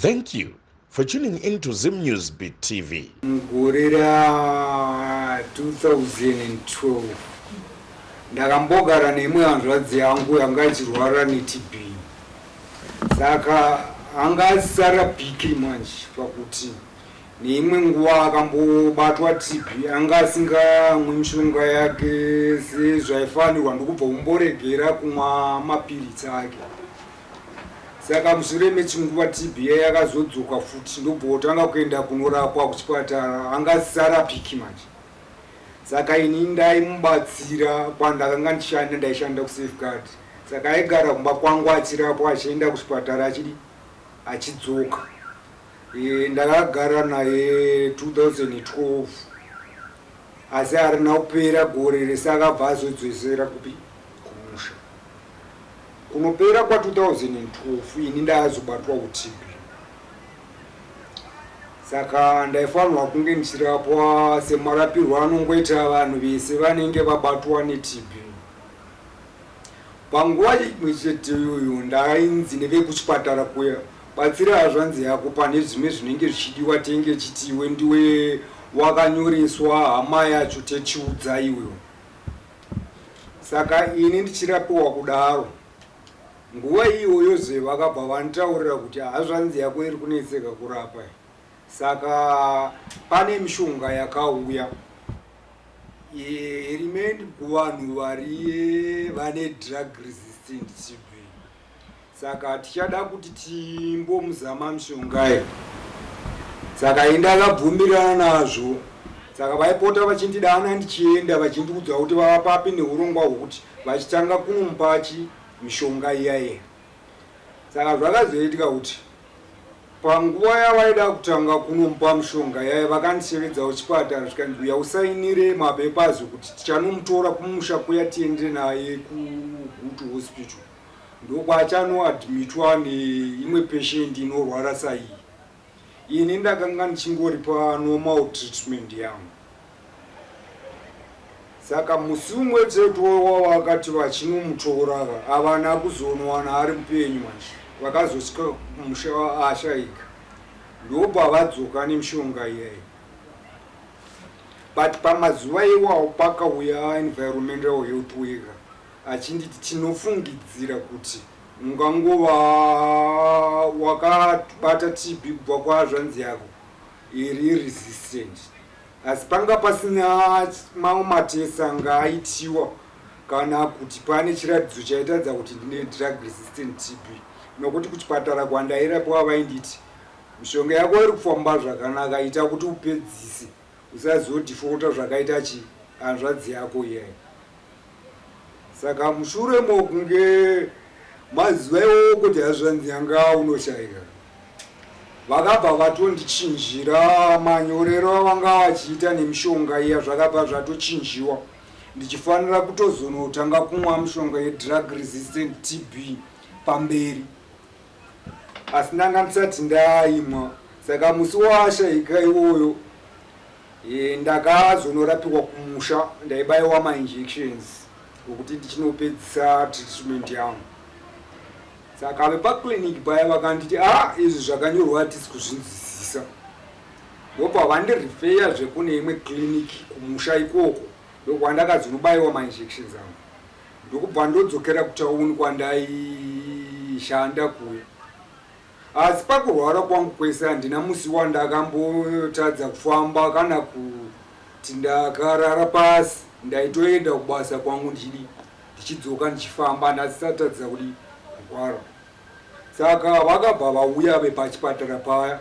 Thank you for tuning in to Zim News Beat TV. Mgorera 2012 ndakambogara nemwe hanzvadzi yangu yanga ichirwara neTB. Saka anga asara bhiki manje pakuti neimwe nguva akambobatwa TB anga asingamwi mishonga yake sezvaifanirwa ndokubva umboregera kumwa mapiritsi ake. Saka mushure mechinguva TB yakazodzoka futi ndobotanga kuenda kunorapwa kuchipatara anga asarapiki manje. Saka ini ndaimubatsira kwandakanga ndichishanda ndaishanda kuSafeguard. Saka aigara kumba kwangu achirapwa achienda kuchipatara achidzoka. Ndakagara naye 2012 asi harina kupera gore rese akabva azodzosera kupi kumusha. Kunopera kwa 2012 ini ndazobatwa kuTB. Saka ndaifanirwa kunge ndichirapwa semarapirwo anongoita vanhu vese vanenge vabatwa neTB. Panguva imwe chete iyoyo ndainzi nevekuchipatara kuya batsira hazvanzi yako pane zvimwe zvinenge zvichidiwa tenge chitiwe ndiwe wakanyoreswa hama yacho techiudza iwewe. Saka ini ndichirapiwa kudaro nguva iyoyo vakabva vanditaurira kuti hazvanzi yako iri kuneseka kurapa. Saka pane mishonga yakauya rimeni kuvanhu vane drug resistant TB. Saka tichada kuti timbomuzama mishonga iyi. Saka indakabvumirana nazvo. Saka vaipota vachindidana ndichienda vachindiudza kuti vavapapi neurongwa hwokuti vachitanga kumupa mishonga iyaye. Saka zvakazoitika kuti panguva yavaida kutanga kunomupa mishonga yaye vakandisevedza kuchipatara zvikanzi uya usainire mapepazi kuti tichanomutora kumusha kuya tiende naye kuGutu Hospital ndokwachanoadmitwa neimwe patient inorwara saiyi. Ini ndakanga ndichingori pa normal treatment yangu. Saka musi umwe cheto wavakati vachinomutora havana kuzonowana ari mupenyu manje. Vakazosvika kumusha ashaika ndobva vadzoka nemishonga iyayi. But pamazuva iwawo pakauya environmental health worker achinditi tinofungidzira kuti ungangova wakabata TB kubva kwazvanzi yako iri resistant. Asi panga pasina mamwe matesi anga aitiwa kana kuti pane chiratidzo chaitadza kuti ndine drug resistant TB. Nokuti kuchipatara kwandairapwa vainditi mishonga yako iri kufamba zvakanaka ita kuti upedzise usazodhifota zvakaita hanzvadzi yako iyayi. Saka mushure mokunge mazuva iwowo kuti hazvanzi yanga unoshayika vakabva vatondichinjira manyorero avanga vachiita nemishonga iya zvakabva zvatochinjiwa ndichifanira kutozonotanga kumwa mishonga yedrug resistant TB pamberi. Asi ndanga ndisati ndaimwa. Saka musi washayika iwoyo ndakazonorapiwa kumusha ndaibayiwa mainjections okuti ndichinopedzisa treatment yangu. Saka vepaclinic paya vakanditi izvi zvakanyorwa hatisi kuzvinzwisisa. Ndobva vandirifeya zvekune imwe clinic kumusha ikoko ndokwandakazonobayiwa mainjections angu. Ndokubva ndodzokera kutauni kwandaishanda kuya. Asi pakurwara kwangu kwese handina musi wandakambotadza kufamba kana kuti ndakarara pasi. Ndaitoenda kubasa kwangu ndichidzoka ndichifamba ndasisatadza kuti kurwara. Saka vakabva vauya vepachipatara paya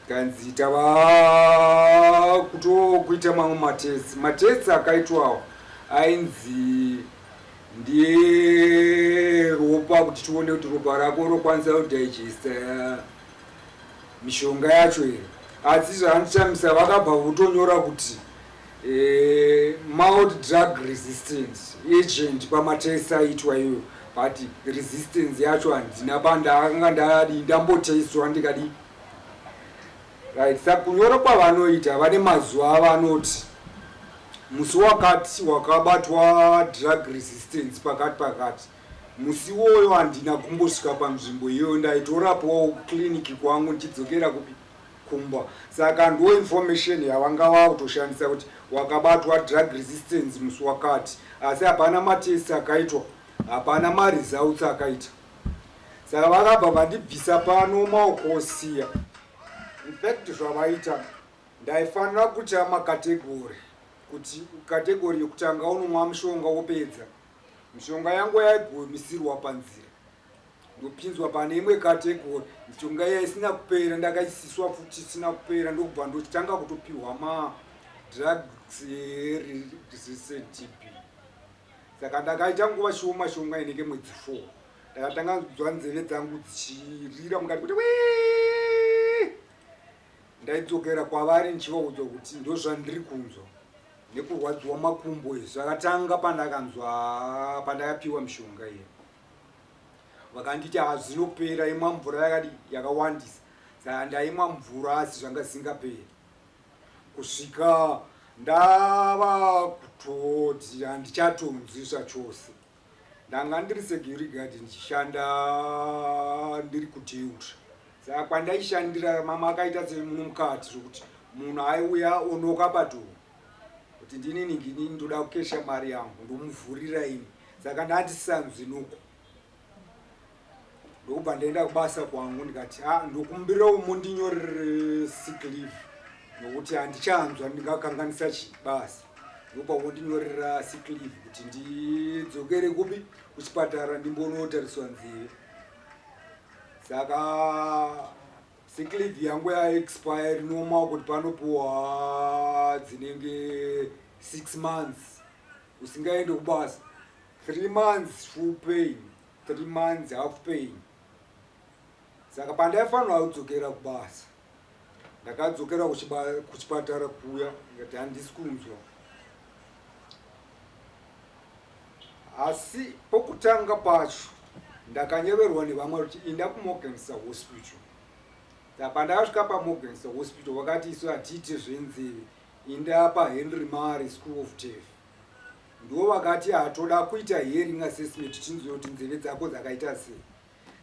kanzi tava kutokuita mamwe matesi. Matesi akaitwawo ainzi ndiye ropa kuti tione kuti ropa rako rokwanisa kudigesta mishonga yacho here. Asi zvaandichamisa vakabva votonyora kuti mild drug resistant agent pamatesi aitwa iyoyo, but resistance yacho handina pandakanga ndamboteswa ndikadi. Right, saka kunyora kwavanoita vane mazuva avanoti musi wakati wakabatwa drug resistance pakati musi woyo handina kumbosvika panzvimbo iyoyo, ndaitorapowo kliniki kwangu ndichidzokera kupi kumba. Saka ndo information yavanga vakutoshandisa kuti wakabatwa drug resistance musi wakati, asi hapana matest akaitwa, hapana maresults akaita. Saka vakabva vandibvisa pano maokosiya. In fact zvavaita ndaifanira kuita makategori, kuti kategori yekutanga unomwa mushonga wopedza. Mishonga yangu yaigumisirwa panzira, ndopinzwa pane imwe kategori, mishonga yaisina kupera ndakaisiswa futi isina kupera, ndokubva ndochitanga kutopiwa madrugs resistant TB. Saka ndakaita nguva shoma shoma inenge mwedzi 4, ndakatanga kunzwa nzeve dzangu dzichirira mukati kuti wii. Ndaidzokera kwavari ndichivaudzwa kuti ndozvandiri kunzwa nekurwadziwa makumbo izvi zvakatanga pandakapiwa mishonga iyo. Vakanditi hazvinopera, imwa mvura yakawandisa. Saka ndaimwa mvura asi zvanga zvisingaperi, kusvika ndava kutoti handichatonzwi zvachose. Ndanga ndiri security guard ndichishanda ndiri kuteutra. Saka kwandaishandira mama akaita semukati zvokuti munhu aiuya onoka padhoo kuti ndinini ndoda kukesha mari yangu, ndomuvhurira ini. Saka ndandisanzwi noko, ndokubva ndaenda kubasa kwangu ndikati ndokumbirawo mundinyorere sick leave nokuti handichanzwa ndingakanganisa chibasa. Ndokubva mondinyorera sick leave kuti ndidzokere kupi kuchipatara ndimbonotariswa nzeve. Saka sick leave yangu yaexpire noma kuti panopuwa dzinenge 6 months usingaende kubasa, 3 months full pay, 3 months half pay. Saka pandaifanirwa kudzokera kubasa, ndakadzokera kuchipatara kuya, ngati handisi kunzwa. Asi pokutanga pacho ndakanyeverwa nevamwe kuti inda kuMorgenster Hospital. Saka pandakasvika paMorgenster Hospital vakati isu hatiite zvenzeve, inda paHenry Mare School of TAFE. Ndo vakati hatoda kuita hearing assessment tinzwe kuti nzeve dzako dzakaita sei.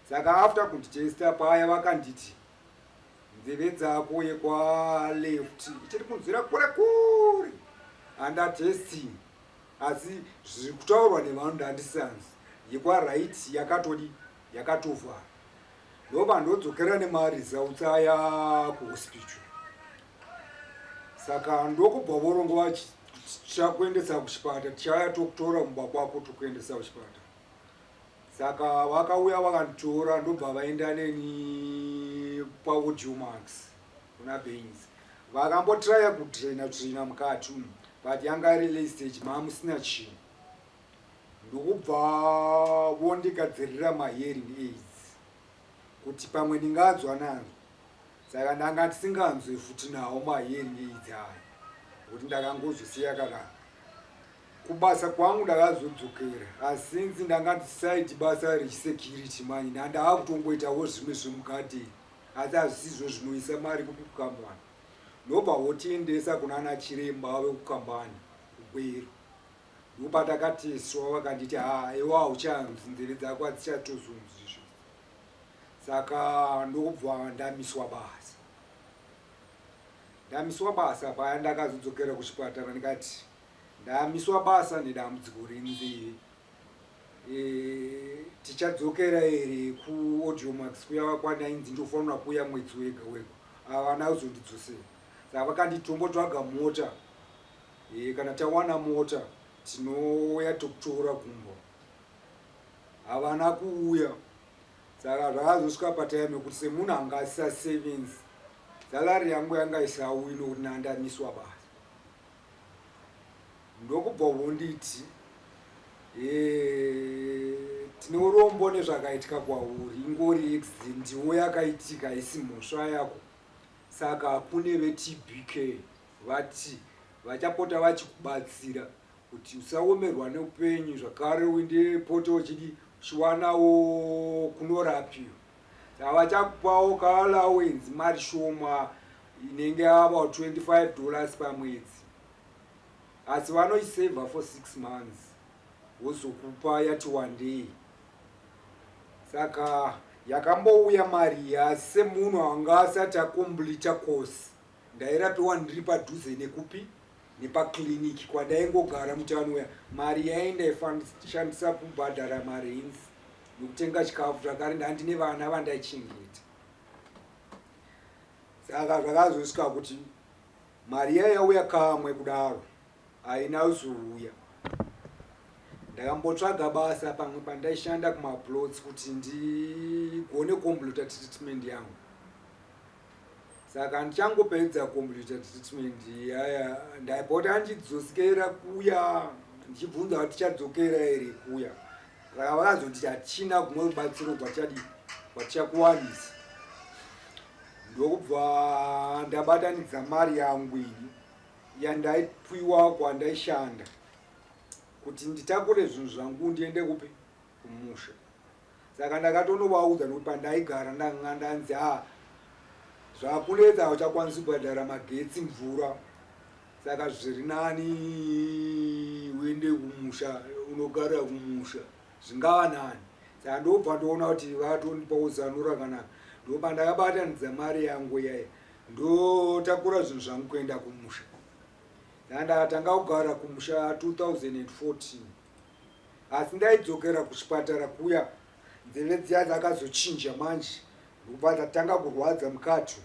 Saka after kunditesta paya vakanditi nzeve dzako yekwaleft ichiri kunzwira kure kure, under testing, asi zviri kutaurwa nevanhu ndandisanzwi. Yekwaright yakatovhara. Ndobva ndodzokera nemaresults aya kuhospital. Saka ndokubva vorongwa tichakuendesa kuchipatara, tichauya tokutora mumba kwako tokuendesa kuchipatara. Saka vakauya vakanditora, ndobva vaenda neni paAudiomax kuna Baines. Vakambotraya kudrena mukati umu, but yanga iri late stage, mamusina chinhu. Ndokubva vondigadzirira mahearing aids kuti pamwe ndingadzwa nazvo. Saka ndanga ndisinganzwe futi nawo mahearing aids aya, kuti ndakangozvisiya kadaro. Kubasa kwangu ndakazodzokera, asi since ndanga ndisaiti basa rechisecurity manje ndandava kutongoitawo zvimwe zvemugadheni, asi hazvisizvo zvinoisa mari kupi kukambani. Ndobva votiendesa kuna ana chiremba vekukambani kugweru. Ndobva takateswa vakanditi iwe hauchanzwi, nzeve dzako hadzichatozonzwi izvo. Saka ndobva ndamiswa basa. Ndamiswa basa paya ndakazodzokera kuchipatara ndikati ndamiswa basa nedambudziko renzeve. Tichadzokera here kuAudiomax kuya kwanainzi ndofanira kuya mwedzi wega wega, havana kuzondidzosera. Saka vakanditombotsvaga mota, kana tawana mota tinouya tokutora kumba, havana kuuya. Saka zvakazosvika patime kuti semunhu anga asisasevenzi, salari yangu yanga isauyi nokuti ndandamiswa basa. Ndokubva vonditi tine urombo nezvakaitika kwauri, ingori accident ndiwo yakaitika, isi mhosva yako. Saka kune veTBK vati vachapota vachikubatsira kuti usaomerwa neupenyu, zvakare uinde poto uchiwanawo kunorapiwa. Saka vachakupawo kaallowance mari shoma inenge about $25 pamwedzi, asi vanoisavha for 6 months, vozokupa yati 1 day. saka yakambouya mari asi semunhu anga asati akomplita course ndairapiwa ndiri padhuze nekupi nepakliniki kwandaingogara mutauya. Mari yaindaishandisa kubhadhara marenzi nokutenga chikafu zvakare ndandine vana vandaichengeta. Saka zvakazosvika kuti mari yaiuya kamwe kudaro haina kuzouya. Ndakambotsvaga basa pamwe pandaishanda kumaplots kuti ndigone computer treatment yangu. Saka ndichangopedza computer treatment yaya ndaipota ndichidzokera kuya ndichibvunza kuti tichadzokera here kuya. Saka vakazoti hachina kumwe rubatsiro kwatichakuwanisa. Ndokubva ndabatanidza mari yangu iyi yandaipiwa kwandaishanda kuti nditakure zvinhu zvangu ndiende kupi kumusha. Saka ndakatonovaudza nokuti pandaigara ndanga ndanzi zvakunetsa uchakwanisi kubhadhara magetsi, mvura, saka zviri nani uende kumusha, unogara kumusha, zvingava nani. Saka ndobva ndoona kuti vatondipa uzano rakanaka. Ndopa ndakabatanidza mari yangu yaya ndotakura zvinhu zvangu kuenda kumusha. Ndakatanga kugara kumusha 2014. Asi ndaidzokera kuchipatara kuya nzeve dziya dzakazochinja manje ndopa ndatanga kurwadza mukati.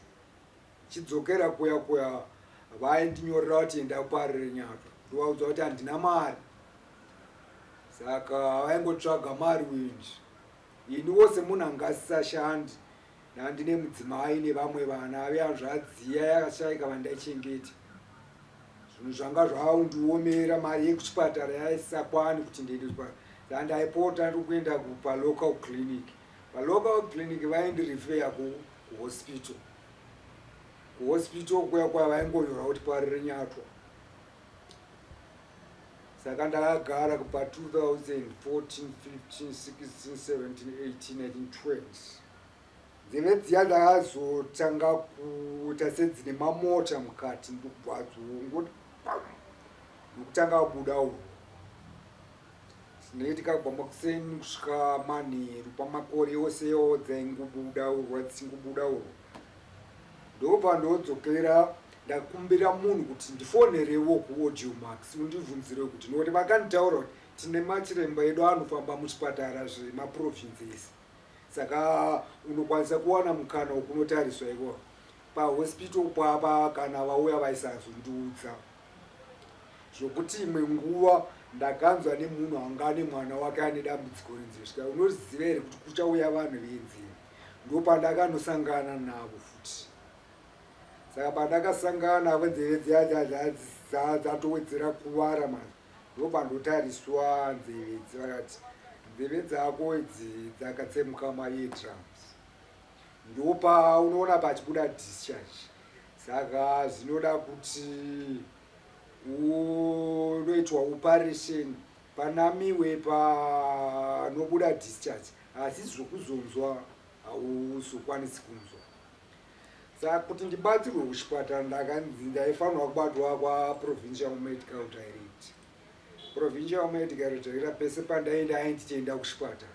Chidzokera kuya vaindinyorera kuti enda kuparire Nyatwa. Ndovaudza kuti handina mari. Saka vaingotsvaga mari wendi. Iniwo semunhu anga asisashandi ndandine mudzimai nevamwe vana veazvadziya yakashayika vandaichengeta. Zvinhu zvanga zvaundiomera, mari yekuchipatara yaisakwani kuti ndiende kuchipatara. Saka ndaipota ndikuenda palocal clinic. Palocal clinic vaindirifeya kuhospital. Kuhospital kuya vaingonyora kuti parire Nyatwa. Saka ndakagara kupa 2014, 15, 16, 17, 18, 19, 20. Nzeve dziya ndakazotanga kuita sedzine mamota mukati ndokubvadzongoti ndokutanga kubuda urwu. Zvinoitika kubva makuseni kusvika manheru pamakore ose dzaingobuda urwu dzisingobuda urwu. Ndobva ndodzokera ndakumbira munhu kuti ndifonerewo kuAudiomax undibvunzire kuti nokuti vakanditaura kuti tine machiremba edu anofamba muchipatara zvemaprovinces. Saka unokwanisa kuwana mukana wekunotariswa iwo pahospital papa kana vauya vaisazondiudza. Zvokuti imwe nguva ndakanzwa nemunhu anga ane mwana wake ane dambudziko renzeve. Unoziva here kuti kuchauya vanhu venzeve. Ndopandakanosangana navo futi. Saka pandakasangana navo nzeve dziya dzatowedzera kuvara mani. Ndopandotariswa nzeve dzakati nzeve dzako idzi dzakatsemuka maeardrums. Ndopa unoona pachibuda discharge. Saka zvinoda kuti unoitwa operation panamiwe panobuda discharge, asi zvokuzonzwa hauzokwanisi kunzwa. Saka kuti ndibatsirwe kuchipatara ndakanzi ndaifanirwa kubatwa kwaprovincial medical director. Provincial medical director pese pandaenda aindichienda kuchipatara.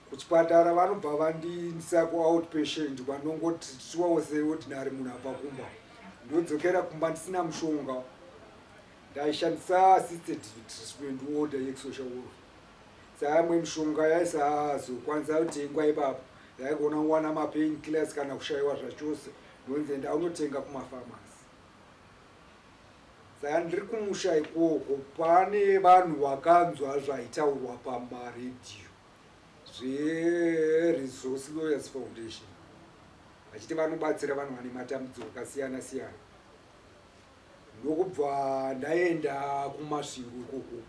Kuchipatara vanobva vandisa kuoutpatient kwanongotitiwawo seordinary munhu apa kumba. Ndodzokera kumba ndisina mushonga. Ndaishandisa assisted treatment order yesocial welfare. Saka imwe mishonga yaisazokwanisa kutengwa ipapo. Ndaigona kuwana mapain killers kana kushayiwa zvachose. Ndonzi enda unotenga kumafamasi. Saka ndiri kumusha ikoko pane vanhu vakanzwa zvaitaurwa pamaredhiyo zveResource Lawyers Foundation vachiti vanobatsira vanhu vane matambudziko akasiyana siyana. Ndokubva ndaenda kumasvingo ikoko.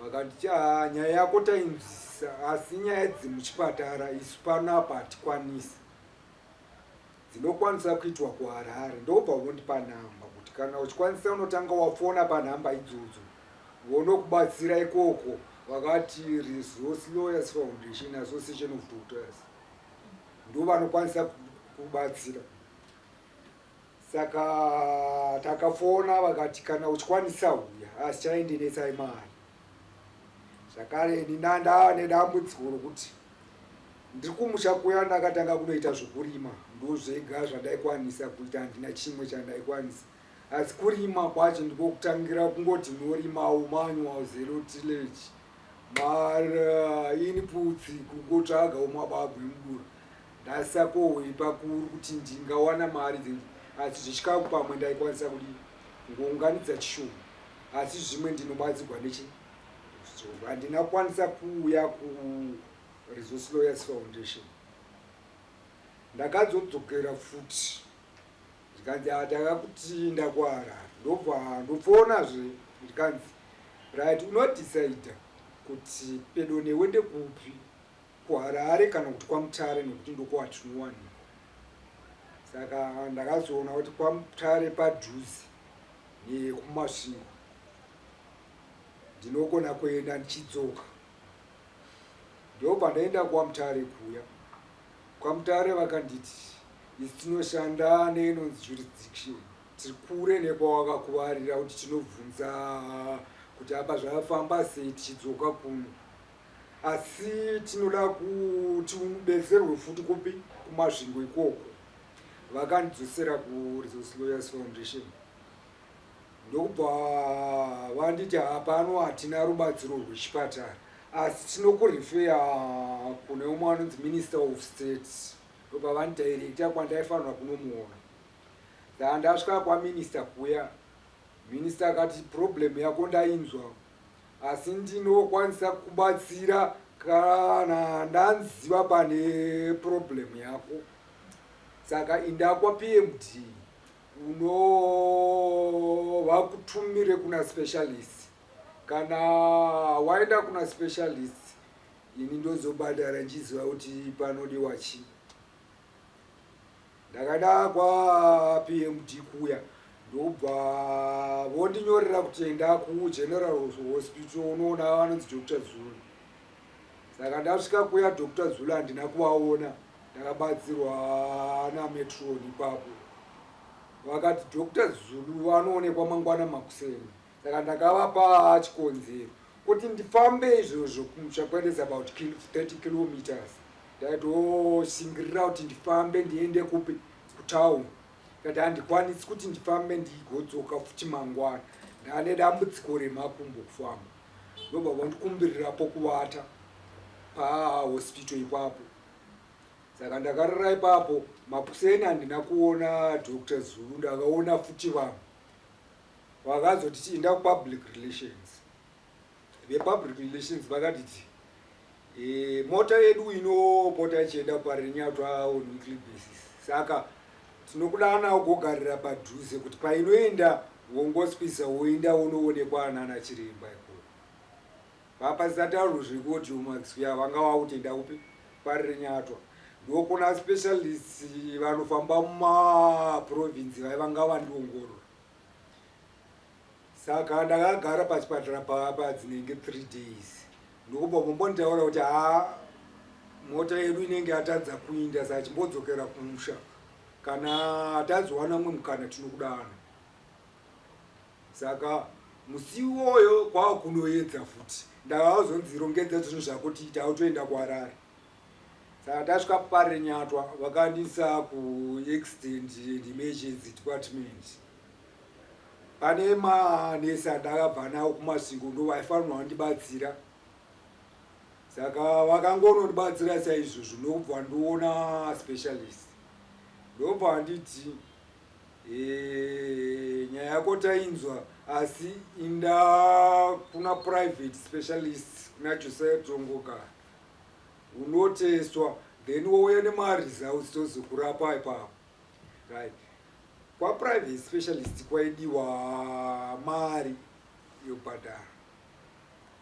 Vakati nyaya yako tainzwisisa, asi nyaya dzemuchipatara isu panapa hatikwanisi. Dzinokwanisa kuitwa kuHarare. Ndobva vondipa nhamba kuti kana uchikwanisa unotanga wafona panhamba idzodzo vonokubatsira ikoko. Vakati Resource Lawyers Foundation Association of Doctors ndo vanokwanisa kubatsira. Saka takafona vakati kana uchikwanisa uya asi chaindinesai mari. Zvakare ini ndandava nedambudziko rokuti ndiri kumusha kuya ndakatanga kunoita zvekurima ndozvega zvandaikwanisa kuita, handina chimwe chandaikwanisa. Asi kurima kwacho ndiko kutangira kungoti norimawo manual zero tillage inputs kungotsvagawo mabagwe emudura. Ndasakohwepa kuri kuti ndingawana mari dzingi, asi zvichikaku pamwe ndaikwanisa kudi ngounganidza chishoma, asi zvimwe ndinobatsirwa nechi handina kwanisa kuuya kuResource Lawyers Foundation. Ndakazodzokera futi ndikanzi takakuti ndakuharare, ndobva ndopfonazve ndikanzi right, unodecida kuti pedo newe ndekupi, kuHarare kana kuti kwaMutare, nekuti ndokwatinowanikwa. Saka ndakazoona kuti kwaMutare padhuze nekumasvingo ndinogona kuenda ndichidzoka. Ndobva ndaenda kwaMutare kuya. KwaMutare vakanditi isi tinoshanda neinonzi jurisdiction, tiri kure nekwawakakuvarira kuti tinobvunza kuti apa zvafamba sei tichidzoka kuno, asi tinoda kuti udetserwe futi kupi, kumasvingo ikoko. Vakandidzosera kuResource Lawyers Foundation. Ndokubva vanditi hapano hatina rubatsiro rwechipatara, asi tinokurifeya kune umwe anonzi Minister of State. Ndobva vandidirecta kwandaifanira kunomuona. Ndasvika kwaMinista kuya, Minista akati problem yako ndainzwa, asi ndinokwanisa kubatsira kana ndanziva pane problem yako. Saka inda kwaPMD vakutumire kuna specialist. Kana waenda kuna specialist, ini ndozobhadhara nchiziva kuti panodiwa chii. Ndakada kwaPMD kuya, ndobva vondinyorera kuti enda kuGeneral Hospital unoona vanonzi Dr. Zulu. Saka ndasvika kuya Dr. Zulu handina kuvaona, ndakabatsirwa nametron ipapo. Vakati Dr. Zulu vanoonekwa mangwana makuseni. Saka ndakavapa chikonzero kuti ndifambe izvozvo kumusha kuendesa about 30 kilometers. Ndaitoshingirira kuti ndifambe ndiende kupi, kutown. Kati handikwanisi kuti ndifambe ndigodzoka futi mangwana, ndane dambudziko remakumbo kufamba. Ndobva vandikumbirira pokuvata pahospital ipapo. Saka ndakarara ipapo, makuseni handina kuona Dr. Zulu, ndakaona futi vanhu vakazoti enda kupublic relations. VePublic Relations vakatiti mota yedu inopota ichienda paRenyatwa on weekly basis. Saka tinokudana ugogarira padhuze kuti painoenda wongosvisa woenda unoonekwa nana chiremba ikoko. Papasatauro zvekuti umaxuya vanga vakutoenda kupi, paRenyatwa. Ndokuna specialists vanofamba mumaprovince vaivanga vandiongorora. Saka ndakagara pachipatara papa dzinenge 3 days. Ndokubva mumbonditaura kuti mota yedu inenge yatadza kuinda, saka chimbodzokera kumusha. Kana tazowana mumwe mukana tinokudana. Saka musi iwoyo kwava kunoedza futi. Ndakazonzirongedza zvinhu zvakuti tautoenda kuHarare. Saka tasvika paRenyatwa vakandisa kuAccident and Emergency Department. Pane manesi andakabva nawo kumasvingo ndovaifanirwa vandibatsira. Saka vakangonondibatsira saizvozvo, ndobva ndoona specialist. Ndobva nditi nyaya yako tainzwa, asi inda kuna private specialist kuna Josiah Tongogara unoteswa, then wouya nemaresults tozokurapa ipapo. Right. KwaPrivate specialist kwaidiwa mari yobhadhara.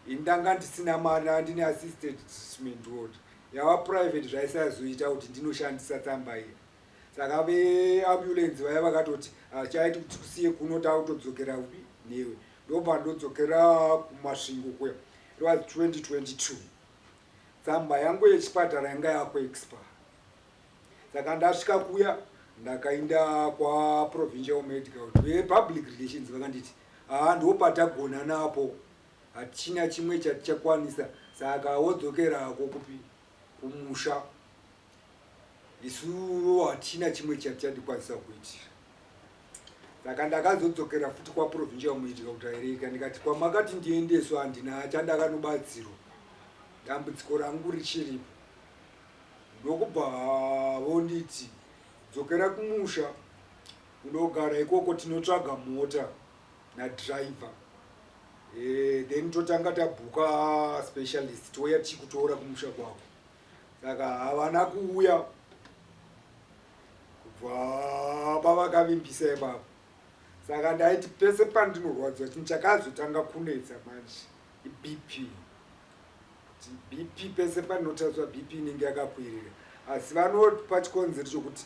Indanga ndisina mari, handine assisted treatment order. YavaPrivate zvaisazoita kuti ndinoshandisa tsamba iyi. Saka veambulance vaya vakatoti chaiti kuti usiye kuno tautodzokera upi newe. Ndobva ndodzokera kumasvingo kuya. It was 2022. Tsamba yangu yechipatara yanga yakuexpire. Saka ndasvika kuya ndakaenda kwaProvincial Medical. VePublic Relations vakanditi ndopatagona napo, hachina chimwe chatichakwanisa. Saka wodzokera hako kupi, kumusha isu hatina chimwe chatichandikwanisa kuitira. Saka ndakazodzokera futi kwaprovincial muitika ndikati kwamakati ndiendeswa handina chandakanobatsirwa, dambudziko rangu richiripo. Ndokubva vonditi dzokera kumusha unogara ikoko, tinotsvaga mota nadriver, then totanga tabhuka specialist touya tichikutora kumusha kwako. Saka havana kuuya kubva pavakavimbisa ipapo. Saka ndaiti pese pandinorwadziwa chinhu chakazotanga kunetsa manje iBP. BP pese panotariswa BP inenge yakakwirira, asi vanopa chikonzero chokuti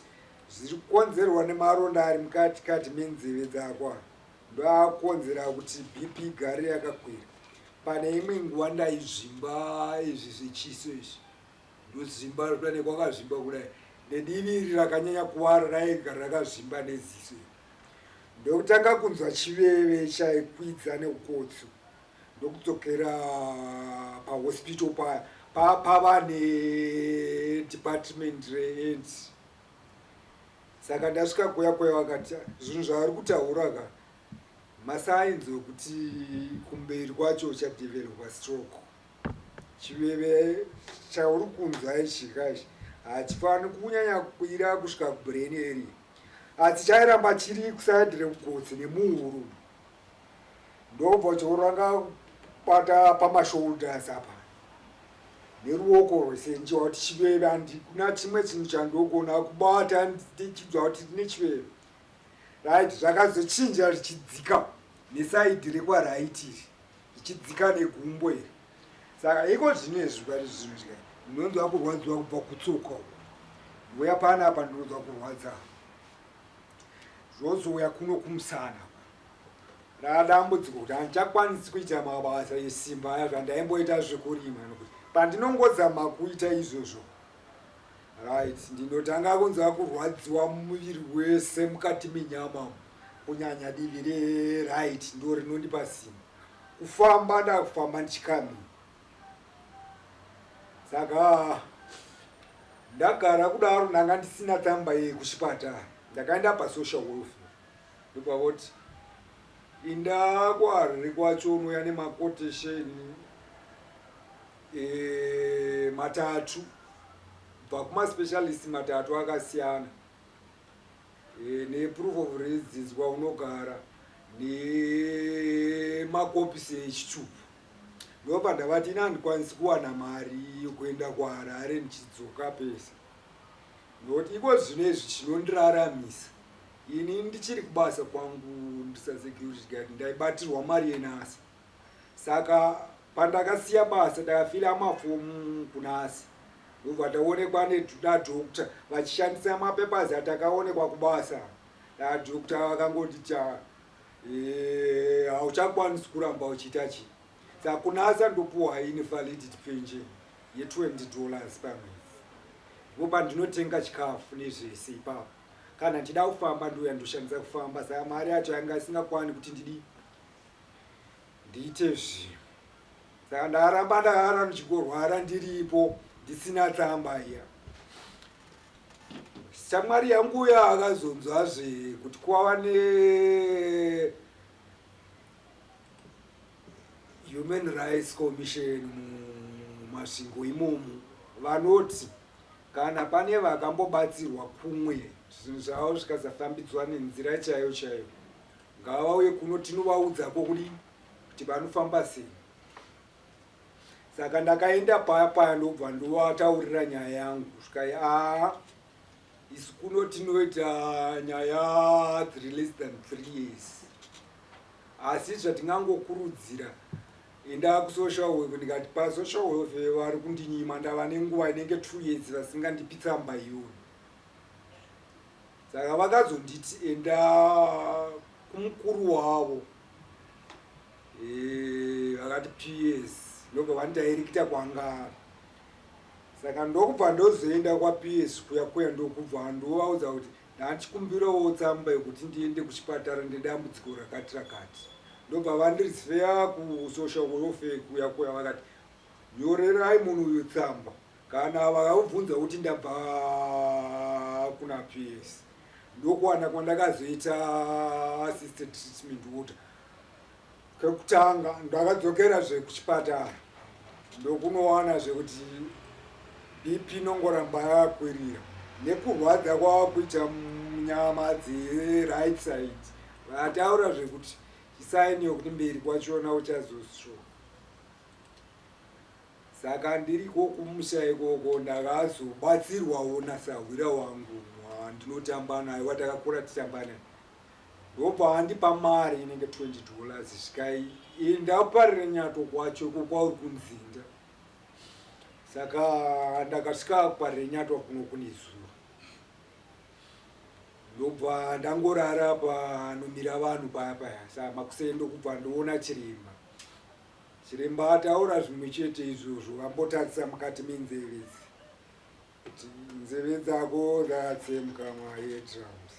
zviri kukonzerwa nemaronda ari mukati menzeve dzako ndoakonzera kuti BP igare yakakwira. Pane imwe nguva ndaizvimba izvi zvechiso izvi, ndozvimba pane kwakazvimba kudai, nedivi iri rakanyanya kuvara raigara rakazvimba neziso. Ndokutanga kunzwa chiveve chaikwidza neukotsu, ndokudzokera pahospital pava nedepartment reaids. Saka ndasvika kuya vakati zvinhu zvavari kutaura ka masainzi okuti kumberi kwacho chadevelopa stroke. Chiveve chauri kunzwa ichika ichi hachifani kunyanya kukwira kusvika kubrain area, asi chairamba chiri kusaidhi rekugotsi nemuhuro. Ndobva choranga bata pamashoulders apa neruoko rwese njiwa kuti chiveve handikuna chimwe chinhu chandogona kubata ndichidzwa kuti tine chiveve. Right, zvakazochinja zvichidzika nesaidhi rekwaraiti zvichidzika negumbo iri. Saka iko zvinezvi pari zvinhu zvika ndinonzwa kurwadziwa kubva kutsoka uya panapa ndinonzwa kurwadza zvozouya kuno kumusana. Radambudziko kuti handichakwanisi kuita mabasa esimba aya zvandaimboita zvekurima, nokuti pandinongozama kuita izvozvo right ndinotanga kunzwa kurwadziwa muviri wese mukati menyama, kunyanya divi reright ndo rinondipa simba. Kufamba ndakufamba ndichikamira. Saka ndagara kudaro ndanga ndisina tsamba yekuchipatara, ndakaenda pasocial welfare ndobva voti inda kuharare kwacho unoya nemakotesheni matatu kubva kumaspecialist matatu akasiyana, neproof of residence kwaunogara nemakopisi echitupu. Ndobva ndavati ina handikwanisi kuwana mari yokuenda kuharare ndichidzoka pesa, nokuti iko zvino izvi chinondiraramisa. Ini ndichiri kubasa kwangu ndisasecurity guard ndaibatirwa mari yenhasi. Saka pandakasiya basa ndakafila mafomu kunhasi, ndobva taonekwa nadhokta vachishandisa mapepazi atakaonekwa kubasa. Nadhokta vakangondita hauchakwanisi kuramba uchiita chii. Saka kunhasa ndopuhwa invalidity pension ye$20 pamwedzi. Ndobva ndinotenga chikafu nezvese ipapo. Kana ndida kufamba ndouya ndoshandisa kufamba. Saka mari yacho yanga isingakwani kuti ndiite zvinhu. Saka ndaramba ndakara ndichigorwara ndiripo ndisina tsamba iya. Shamwari yangu uya akazonzwazve kuti kwava Human Rights Commission mumasvingo imomo, vanoti kana pane vakambobatsirwa kumwe zvinhu zvavo zvikasafambidzwa nenzira chaiyo ngavauye kuno tinovaudzako kuti vanofamba sei. Saka ndakaenda paya ndobva ndovataurira nyaya yangu svikai isu kuno tinoita nyaya less than 3 years, asi zvatingangokurudzira enda kusocial welfare. Ndikati pasocial welfare vari kundinyima ndava nenguva inenge 2 years vasingandipi tsamba iyoyo. Saka vakazonditi enda kumukuru wavo vakati PS, ndobva vandidairekita kwanga. Saka ndokubva ndozoenda kwaPS kuya ndokubva ndovaudza kuti ndandichikumbirawo tsamba yekuti ndiende kuchipatara ndedambudziko rakati. Ndobva vandirisifeya kusocial welfare kuya vakati nyorerai munhu uyu tsamba kana vakabvunza kuti ndabva kuna PS ndokuwana kwandakazoita assisted treatment order. Kekutanga ndakadzokera zvekuchipatara ndokunowana zvekuti BP nongoramba yakwirira nekurwadza kwakuita munyama dze-right side. Vataura zvekuti chisaini yokuti mberi kwachona uchazostroke. Saka ndiriko kumusha ikoko ndakazobatsirwawo nasahwira wangu wandinotamba naye watakakura tichitamba naye. Ndobva andipa mari inenge $20 svikai ndaparire nyato kwacho kwauri kunzinda. Saka ndakasvika kuparire nyato kuno kune zuva. Ndobva ndangorara panomira vanhu paya paya. Saka makuseni ndokubva ndoona chiremba. Chiremba ataura zvimwe chete izvozvo ambotarisa mukati menzeve idzi kuti nzeve dzako dzakatsemuka ma-eardrums.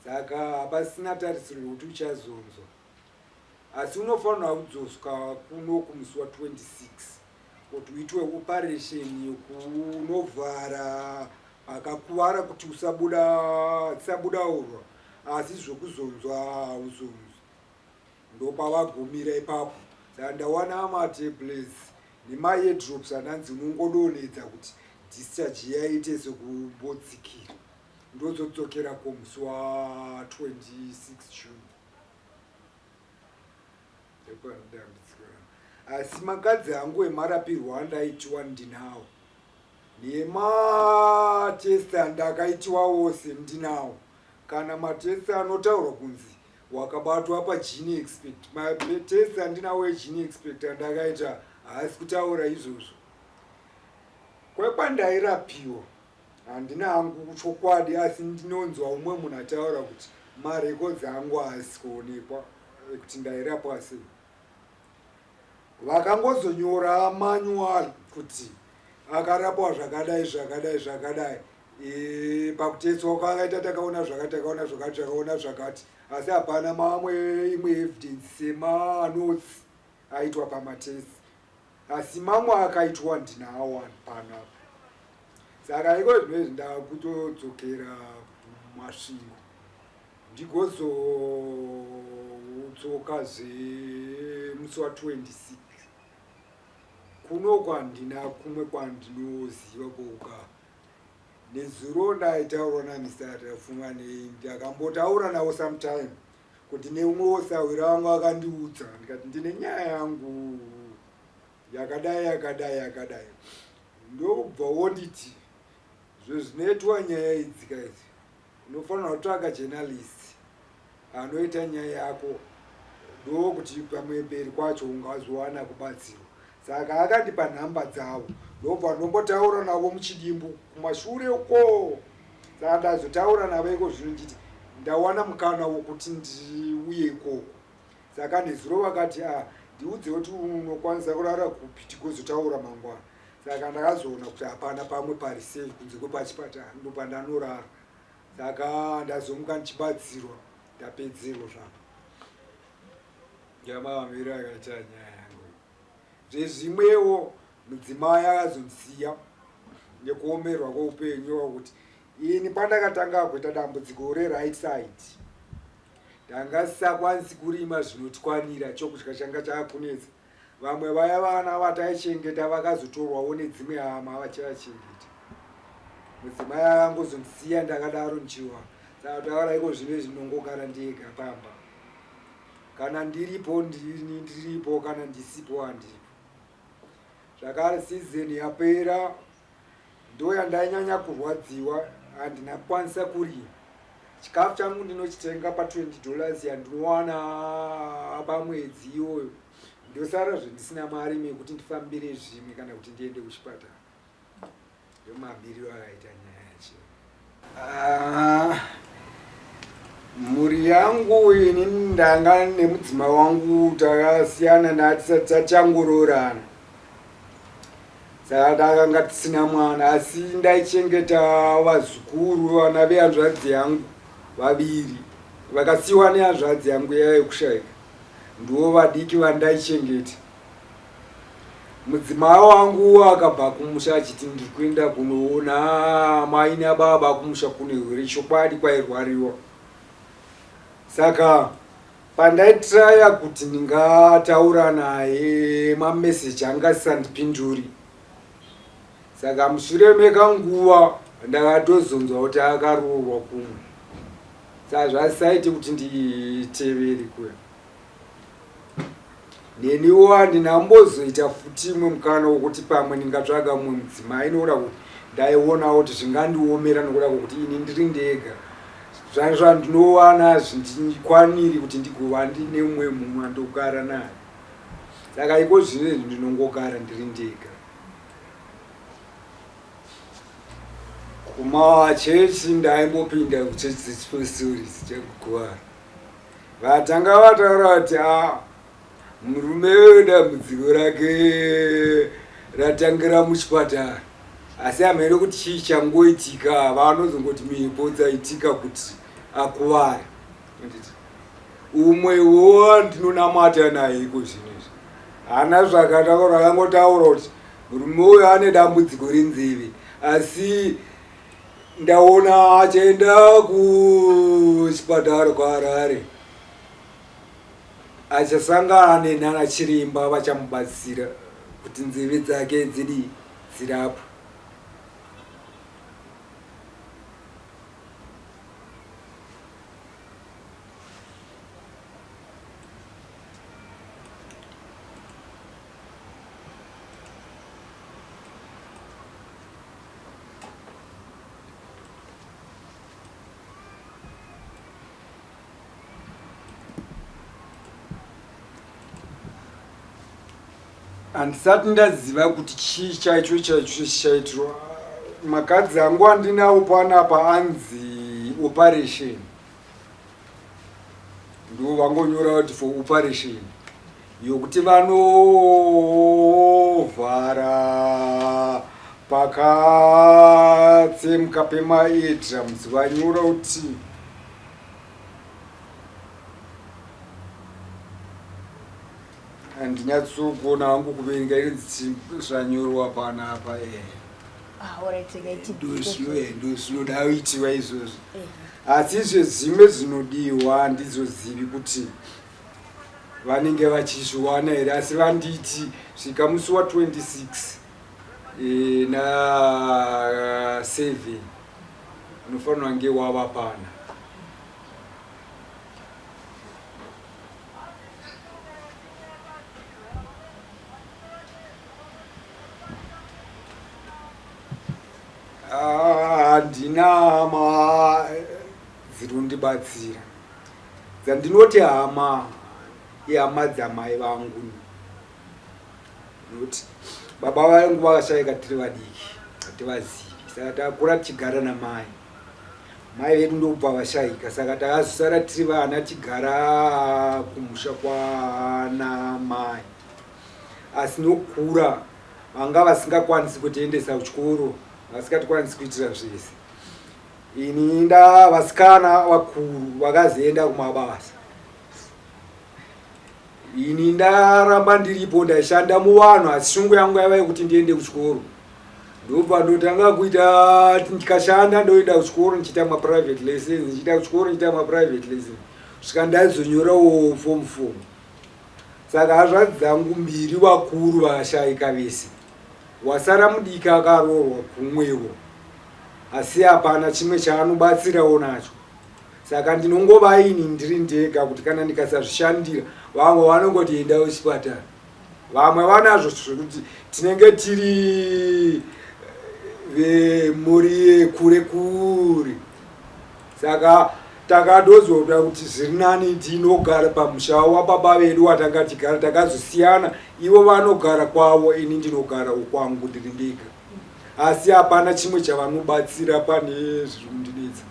Saka hapasina tarisiro kuti uchazonzwa, asi unofanira kudzoswa kuno kumusi wa26 kuti uitwe operation yokunovhara pakakuvara kuti usabuda urwa, asi zvokuzonzwa hauzonzwi. Ndopavagumira ipapo. Saka ndawana matablets nema-eardrops ananzi unongodonhedza kuti discharge yaite sekumbodzikira. Ndozodzokera kumusi wa26 June. Asi makadzi angu emarapirwo andaitiwa ndinawo nematest andakaitiwa wose ndinawo. Kana matest anotaurwa kunzi wakabatwa pagene expect, matest andinawo egene expect andakaita haasi kutaura izvozvo. Kwekwandairapiwa handina hangu chokwadi, asi ndinonzwa umwe munhu ataura kuti marekodzi angu haasi kuonekwa kuti ndairapwa sei. Vakangozonyora manual kuti akarapwa zvakadai zvakadai zvakadai. Pakuteswa kwakaita takaona zvakati takaona zvakati takaona zvakati, asi hapana imwe evidence semanotes aitwa pamatest, asi mamwe akaitwa ndinawo panapa. Saka iko zvinezvi ndakutodzokera kumasvingo ndigozodzoka zvemusi wa26 kuno kwandina kumwe kwandinoziva kouka. Nezuro ndaitaurwa naMr. Tafunga nei, ndakambotaura nawo sometime kuti neumwe wosahwira wangu akandiudza ndikati ndine nyaya yangu yakadai yakadai yakadai. Ndobva wonditi zvezvinoitwa nyaya idzi kaidzi unofanira kutsvaga journalist anoita nyaya yako ndokuti pamwe mberi kwacho ungazowana kubatsirwa. Saka akandipa nhamba dzavo ndobva ndombotaura navo muchidimbu kumashure uko. Saka ndazotaura navo iko zvino nditi ndawana mukana wokuti ndiuye ikoko. Saka nezuro vakati ndiudze kuti unokwanisa kurara kupi tigozotaura mangwana. Saka ndakazoona kuti hapana pamwe pari safe kunze kwepachipatara, ndopa ndanorara. Saka ndazomuka ndichibatsirwa ndapedzerwa zvangu. Ndamavambiri akaita nyaya yangu. Zvezvimwewo mudzimai akazondisiya nekuomerwa kweupenyu hwakuti ini pandakatanga kuita dambudziko re-right side ndangasisakwanisi kurima zvinotwanira chokudya changa chaakunetsa. Vamwe vaya vana vataichengeta vakazotorwawo nedzimwe hama vachivachengeta. Mudzimai akangozondisiya ndakadaro nchiwa. Saka taura iko zvino zvinongogara ndega pamba. Kana ndiripo ndiripo, kana ndisipo handiripo. Zvakare season yapera ndo yandainyanya kurwadziwa, handina kukwanisa kurima. Chikafu changu ndinochitenga pa$20 yandinowana pamwedzi iyoyo. Ndosara zvendisina mari mekuti ndifambire zvimwe kana kuti ndiende kuchipatara. Ndomabiriro akaita nyaya yacho. Mhuri yangu ini ndanga nemudzimai wangu takasiyana natisati tachangororana. Saka takanga tisina mwana, asi ndaichengeta vazukuru vana vehanzvadzi yangu vaviri vakasiyiwa nehanzvadzi yangu yaikushaika. Ndivo vadiki vandaichengeta. mudzimai wangu akabva kumusha achiti ndiri kuenda kunoona mai nababa kumusha kune hwere chokwadi kwairwariwa. Saka pandaitraya kuti ndingataura naye mameseji angasandipinduri. Saka mushure mekanguva ndakatozonzwa kuti akaroorwa kumwe. Saka zvasaite kuti nditevere kwe. Neniwo handinambozoita futi imwe mukana wokuti pamwe ndingatsvaga mumwe mudzimai nokuda kuti ndaionawo kuti zvingandiomera nokuda kwokuti ini ndiri ndega. Zvandinowana hazvindikwaniri kuti ndigova ndine mumwe munhu andogara naye. Saka iko zvinezvi ndinongogara ndiri ndega. Kumachechi ndaimbopinda kuchechi dzechipostori chekugwara. Vatanga vataura kuti murume wedambudziko rake ratangira muchipatara, asi hamene kuti chii changoitika, vanozongoti mhepo dzaitika kuti akuvara. Umwewo ndinonamata naye iko zvinezvi. Hana zvakataura, akangotaura kuti murume uyu ane dambudziko renzeve, asi ndaona achaenda kuchipatara kwaHarare achasangana nenana chiremba vachamubatsira kuti nzeve dzake dzirapwe. Handisati ndaziva kuti chii chaicho chichaitirwa. Makadzi angu andinawo panapa anzi operation. Ndo vangonyora kuti for operation yokuti vanovhara pakatsemuka pemaedrums, vanyora kuti handinyatsogona hangu kuverenga zvanyorwa panapa. Ndozvinoda kuitiwa izvozvo, asi izvo zvimwe zvinodiwa ndizozivi kuti vanenge vachizviwana here, asi vanditi svika musi wa26 na7 unofanirwa nge wava pana. Handina hama dzinondibatsira. Dzandinoti hama ihama dzamai vangu, nokuti baba vangu vakashayika tiri vadiki, hativazivi. Saka takura tichigara namai. Mai vedu ndobva vashayika, saka takazosara tiri vana tigara kumusha kwana mai. Asi nokura vanga vasingakwanisi kutiendesa kuchikoro, vasikakwanisi kuitira zvese. Ini ndavasikana vakuru vakazoenda kumabasa. Ini ndaramba ndiripo, ndaishanda muvanhu, asi shungu yangu yava yekuti ndiende kuchikoro. Ndobva ndotanga kuita ndikashanda ndoenda kuchikoro nichiita maprivate lessons, nichiita kuchikoro nichiita maprivate lessons, kusvika ndaizonyorawo form 4. Saka hazvadzi dzangu mbiri vakuru vashayika vese. Wasara mudiki akaroorwa kumwewo, asi hapana chimwe chaanobatsirawo nacho. Saka ndinongova ini ndiri ndega, kuti kana ndikasazvishandira vamwe vanongoti endawo kuchipatara. Vamwe vanazvo zvekuti tinenge tiri vemhuri kure kure. Saka takadozoda kuti zviri nani ndinogara pamusha wababa vedu watanga tigara, takazosiyana. Ivo vanogara kwavo, ini ndinogara kwangu ndiri ndega. Asi hapana chimwe chavanobatsira pane zviri kundinetsa.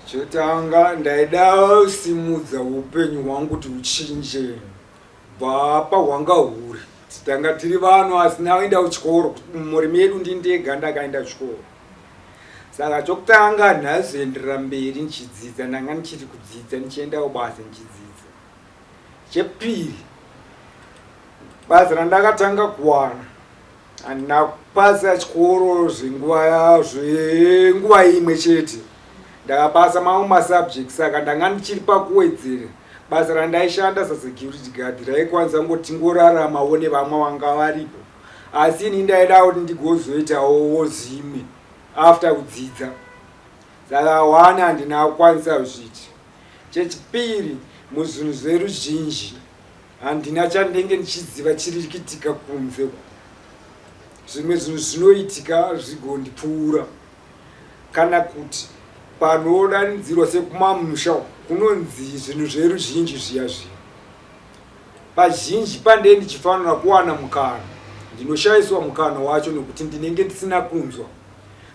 Chotanga ndaida kusimudza upenyu hwangu kuti huchinje kubva pahwanga huri tanga tiri vanhu asina kuenda kuchikoro. Mumhuri medu ndindega ndakaenda kuchikoro. Saka chokutanga ndazoenderera mberi ndichidzidza, ndanga ndichiri kudzidza ndichienda kubasa ndichidzidza. Chepiri, basa randakatanga kuwana handina kupasa chikoro zvenguva imwe chete, ndakapasa mamwe masubjects. Saka ndanga ndichiri pakuwedzera. Basa randaishanda sasecurity guard raikwanisa ngoti ngoraramawo nevamwe vanga varipo, asi ini ndaida kuti ndigozoitawo zimwe after kudzidza. Saka one handina kukwanisa kuzviti. Chechipiri, muzvinhu zveruzhinji handina chandenge ndichiziva chiri kuitika kunze. Zvimwe zvinhu zvinoitika zvigondipfuura, kana kuti panodanidzirwa sekumamusha kunonzi zvinhu zveruzhinji zviya zviya. Pazhinji pandee ndichifanira kuwana mukana, ndinoshayiswa mukana wacho nekuti ndinenge ndisina kunzwa.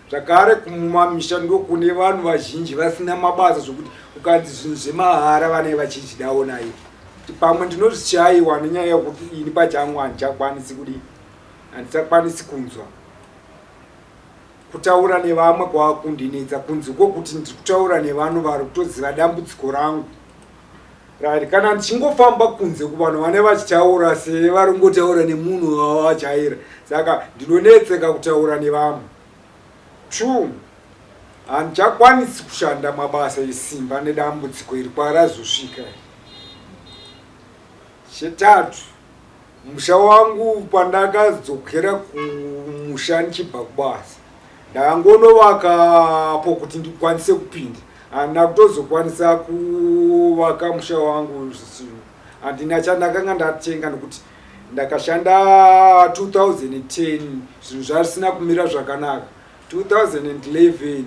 Zvakare kumamisha ndokune vanhu vazhinji vasina mabasa, zvokuti ukanzi zvinhu zvemahara vanenge vachichidawo naye. Pamwe ndinozvishayiwa nenyaya yekuti ini pachangu handichakwanisi kudii, handisakwanisi kunzwa. Kutaura nevamwe kwakundinetsa kunze kwokuti ndiri kutaura nevanhu vari kutoziva dambudziko rangu. Kana ndichingofamba kunze kuvanhu vane vachitaura sevari kungotaura nemunhu wavachaira, saka ndinonetseka kutaura nevamwe. 2, handichakwanisi kushanda mabasa esimba nedambudziko iri kwarazosvika. Chetatu, musha wangu pandakadzokera kumusha ndichibva kubasa, ndakangonovakapo kuti ndikwanise kupinda. Handina kutozokwanisa kuvaka musha wangu zvisino. Handina chandakanga ndatenga nekuti ndakashanda 2010 zvinhu zvisina kumira zvakanaka. 2011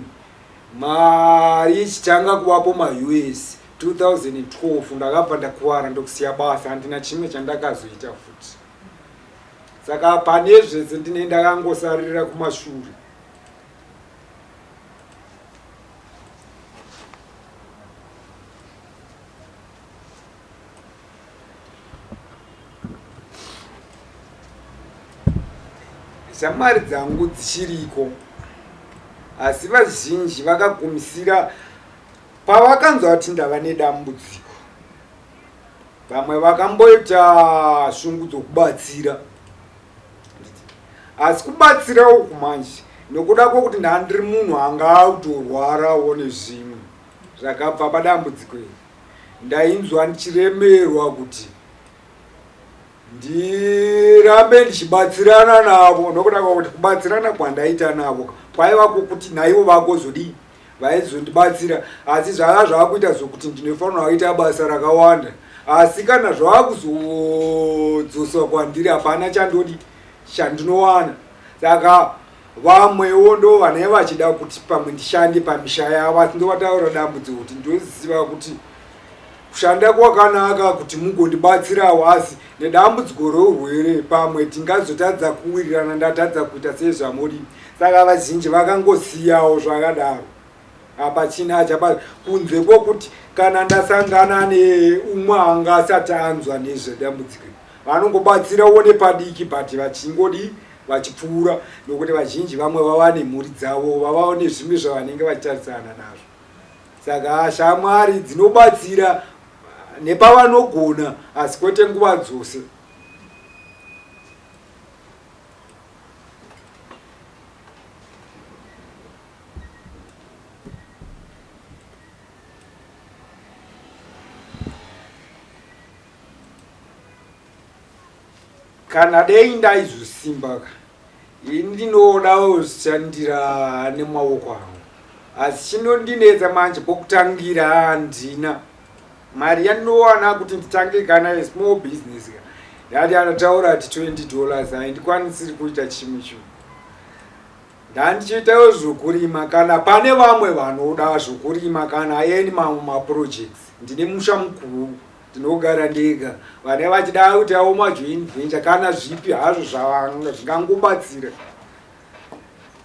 mari ichitanga kuvapo maUS. 2012 ndakabva ndakuwara ndokusiya basa, handina chimwe chandakazoita futi. Saka pane zvese ndine ndakangosarira kumashure. Shamwari dzangu dzichiriko, asi vazhinji vakagumisira pavakanzwa kuti ndava nedambudziko. Vamwe vakamboita shungu dzokubatsira, asi kubatsira uku manje nokuda kwokuti ndandiri munhu anga autorwarawo nezvimwe zvakabva padambudziko iri, ndainzwa ndichiremerwa kuti ndirambe ndichibatsirana navo, nokuda kwokuti kubatsirana kwandaita navo kwaiva kwokuti naivo vakozodii, vaizondibatsira. Asi zvava zvavakuita zvokuti ndinofanira kuita basa rakawanda, asi kana zvavakuzodzoswa kwandiri hapana chandinowana. Saka vamwewo ndo vanenge vachida kuti pamwe ndishande pamisha yavo, asi ndovataura dambudziko kuti ndoziva kuti kushanda kwakanaka kuti mugondibatsirawo, asi nedambudziko rourwere pamwe tingazotadza kuwirirana, ndatadza kuita sezvamodi. Saka vazhinji vakangosiyawo zvakadaro. Hapachina chaba kunze kwokuti kana ndasangana neumwe anga asati anzwa nezvedambudziko, vanongobatsirawo nepadiki bhati vachingodi vachipfuura, nokuti vazhinji vamwe vava nemhuri dzavo, vavawo nezvimwe zvavanenge vachitarisana nazvo. Saka shamwari dzinobatsira nepavanogona, asi kwete nguva dzose. Kana dei ndaizosimba, ini ndinodawo zvishandira nemaoko angu, asi chinondinetsa manje pokutangira handina mari yandinowana kuti nditange kana small business. Ndati anotaura kuti $20 handikwanisiri kuita chimwe chinhu. Ndandichiitawo zvokurima, kana pane vamwe vanoda zvokurima kana eni mamwe maprojects. Ndine musha mukuru ndinogara ndega, vane vachida kuti awo majoint venture kana zvipi hazvo zvingangobatsira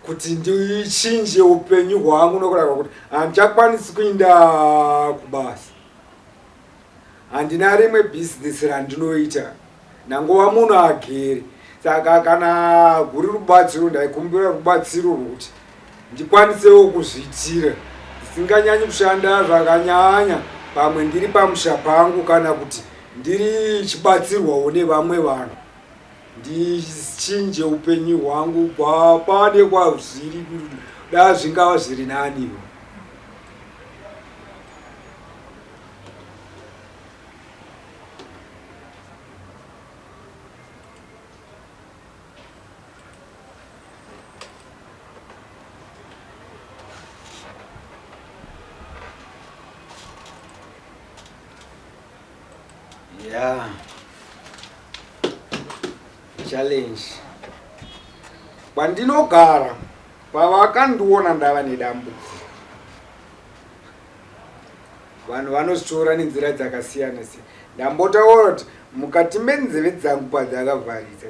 kuti ndichinje upenyu hwangu, nokuda kwokuti handichakwanisi kuenda kubasa. Handina rimwe business randinoita, nangova munhu agere. Saka kana guri rubatsiro ndaikumbira rubatsiro rwokuti ndikwanisewo kuzviitira ndisinganyanyi kushanda zvakanyanya, pamwe ndiri pamusha pangu kana kuti ndiri chibatsirwawo nevamwe vanhu, ndichinje upenyu hwangu kubva pane kwazviri da zvingava zviri naniwo. Yeah. Challenge. Kwandinogara pavakandiona ndava nedambudziko, vanhu vanozvitora nenzira dzakasiyana siyana. Ndambotaura kuti mukati menzeve dzangu padzakavharika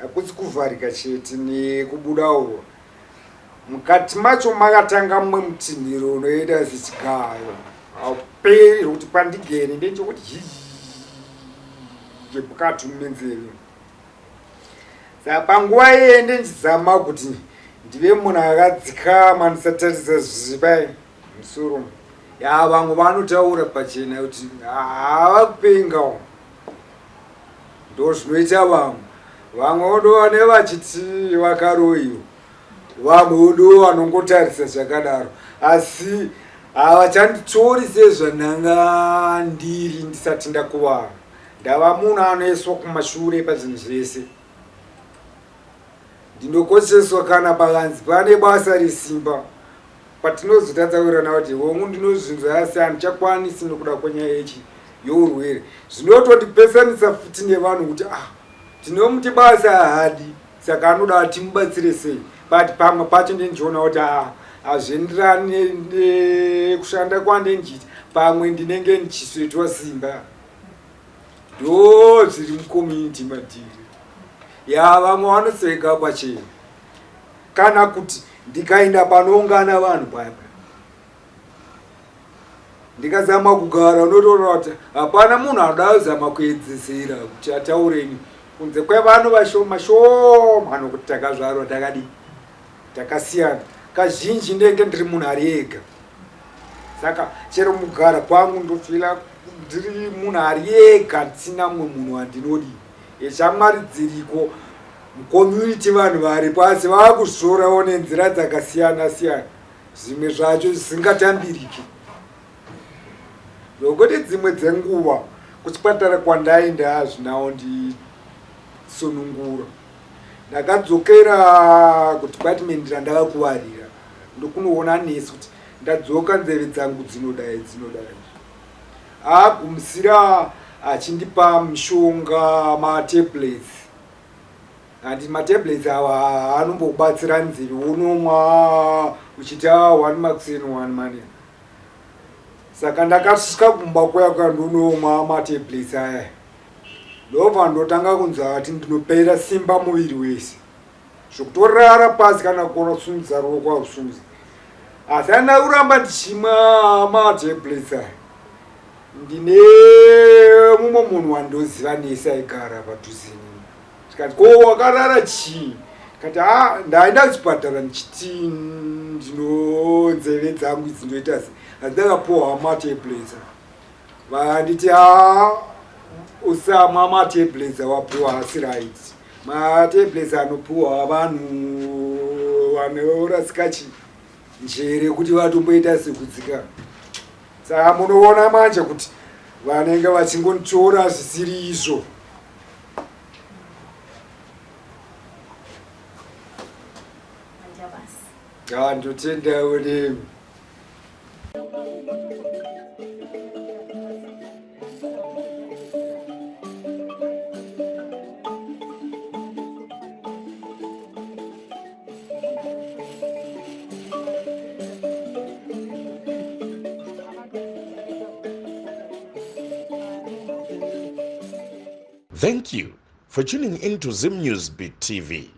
hakusi kuvharika chete nekubuda urwa, mukati macho makatanga mumwe mutinhiro unoita sechigayo hauperi, kuti pandigere ndechekuti mukati menzeve. Saka panguva iye ndechizama kuti ndive munhu akadzikama ndisatarisa zvibai musoro. Vamwe vanotaura pachena kuti hava kupengawo, ndo zvinoita vamwe vodova nevachiti vakaroiwa, vamwe ndo vanongotarisa zvakadaro, asi havachanditori sezvanhanga ndiri ndisati ndakuvara. Ndava munhu anoiswa kumashure pazvinhu zvese. Ndinokosheswa kana pakanzi pane basa resimba patinozotadzaurana kuti hongu ndinozvinzwa asi handichakwanisi nokuda kwenyaya yeurwere. Zvinotondipesanisa futi nevanhu kuti tinomuti basa hadi, saka anoda timubatsire sei. But pamwe pacho ndindiona kuti hazvienderani nekushanda kwandinjiita, pamwe ndinenge ndichisvetwa simba. Ndo zviri mucommunity matiri. Vamwe vanoseka pachena, kana kuti ndikaenda panoungana vanhu papa ndikazama kugara, unotoona kuti hapana munhu anoda kuzama kuedzesera kuti ataureni kunze kwevanhu vashoma shoma nokuti takazvarwa takadi takasiyana. Kazhinji ndenge ndiri munhu ari ega, saka chero mugara kwangu ndofira ndiri munhu ari ega, ndisina mumwe munhu wandinodi. Shamwari dziriko mucommunity, vanhu vari pasi vaakuzvorawo nenzira dzakasiyana siyana, zvimwe zvacho zvisingatambiriki. Nokuti dzimwe dzenguva kuchipatara kwandaenda hazvinawo ndisunungura. Ndakadzokera kudepartment randava kuvarira, ndokunoona nesi kuti ndadzoka nzeve dzangu dzinodai. Agumisira achindipa mishonga matablets, andi matablets awa anombokubatsira nzeve, unomwa uchita 1 maxen 1 mani. Saka ndakasvika kumba kwaya kwandonomwa matablets aya, ndobva ndotanga kunzwa kuti ndinopera simba muviri wese, zvokutorara pasi kana kuona kusumudza ruoko hausumudzi. Asi handina kuramba ndichimwa matablets aya. Ndine mumwe munhu wandoziva nesi aigara padhuze neni, tikati ko wakarara chii? Kati ndaenda kuchipatara ndichiti ndino nzeve dzangu dzinoita sei, asi ndakapuwa matablets. Vanditi usamwa matablets awapuwa hasi right. Matablets anopuwa vanhu vanorasika njere kuti vatomboita sekudzikana. Saka munoona manje kuti vanenge vachingonditora zvisiri izvo. Ndotendawo nemi. Thank you for tuning in to Zim News Beat TV.